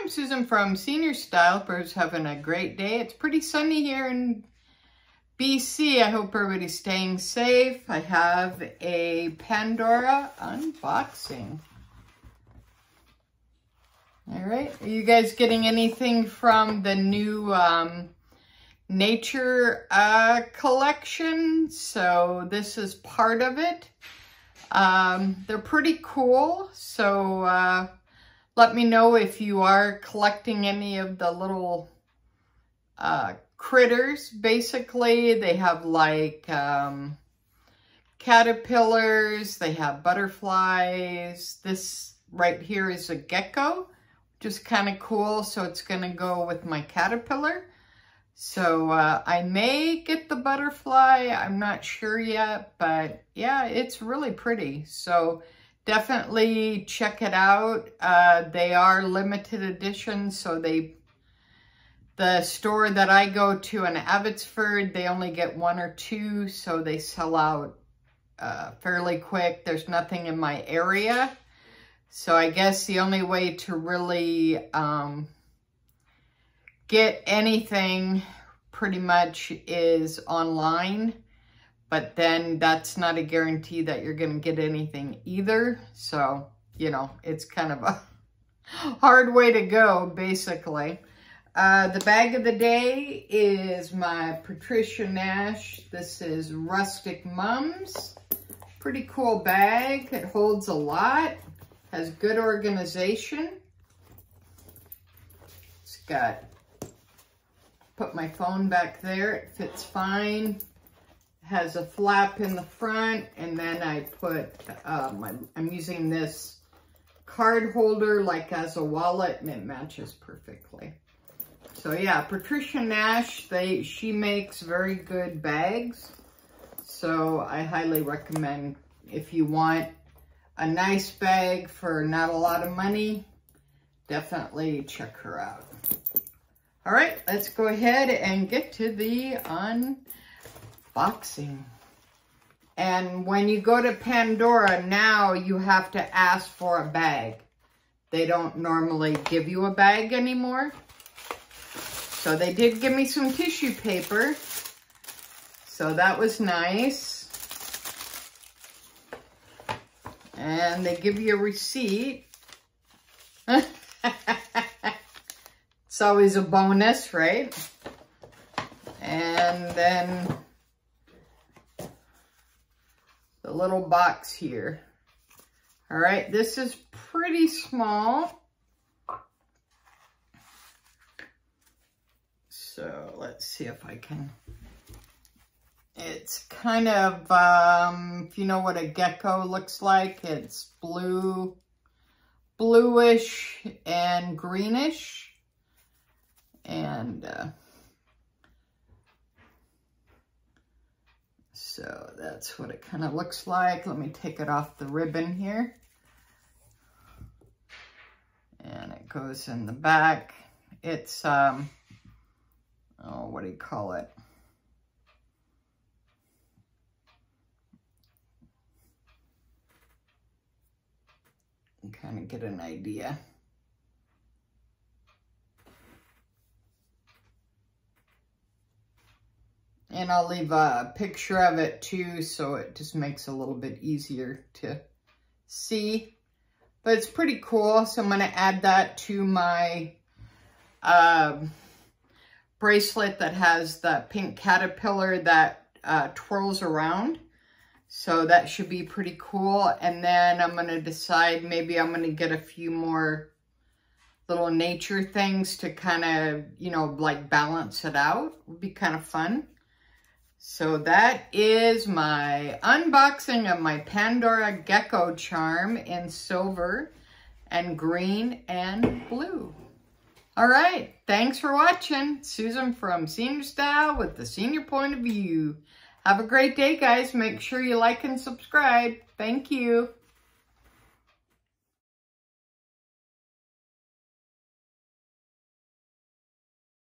Susan from Senior Style. Bird's having a great day. It's pretty sunny here in BC. I hope everybody's staying safe. I have a Pandora unboxing. All right, are you guys getting anything from the new nature collection? So this is part of it. They're pretty cool. So let me know if you are collecting any of the little critters. Basically, they have like caterpillars, they have butterflies. This right here is a gecko, which is kind of cool. So it's going to go with my caterpillar. So I may get the butterfly. I'm not sure yet, but yeah, it's really pretty. So definitely check it out. They are limited edition, so the store that I go to in Abbotsford, they only get 1 or 2, so they sell out fairly quick. There's nothing in my area, so I guess the only way to really get anything pretty much is online. But then that's not a guarantee that you're going to get anything either. So, you know, it's kind of a hard way to go, basically. The bag of the day is my Patricia Nash. This is Rustic Mums. Pretty cool bag. It holds a lot. Has good organization. It's got, put my phone back there. It fits fine. Has a flap in the front, and then I put, I'm using this card holder like as a wallet, and it matches perfectly. So yeah, Patricia Nash, she makes very good bags. So I highly recommend, if you want a nice bag for not a lot of money, definitely check her out. All right, let's go ahead and get to the unboxing. And when you go to Pandora now, you have to ask for a bag. They don't normally give you a bag anymore. So they did give me some tissue paper. So that was nice. And they give you a receipt. It's always a bonus, right? And then the little box here. All right, this is pretty small. So let's see if I can. It's kind of, if you know what a gecko looks like, it's bluish and greenish. And so that's what it kind of looks like. Let me take it off the ribbon here. And it goes in the back. It's, oh, what do you call it? You kind of get an idea. And I'll leave a picture of it too, so it just makes it a little bit easier to see. But it's pretty cool, so I'm going to add that to my bracelet that has the pink caterpillar that twirls around. So that should be pretty cool. And then I'm going to decide, maybe I'm going to get a few more little nature things to kind of, you know, like balance it out. Would be kind of fun. So that is my unboxing of my Pandora Gecko charm in silver and green and blue. All right, thanks for watching. Susan from Senior Style with the senior point of view. Have a great day, guys. Make sure you like and subscribe. Thank you.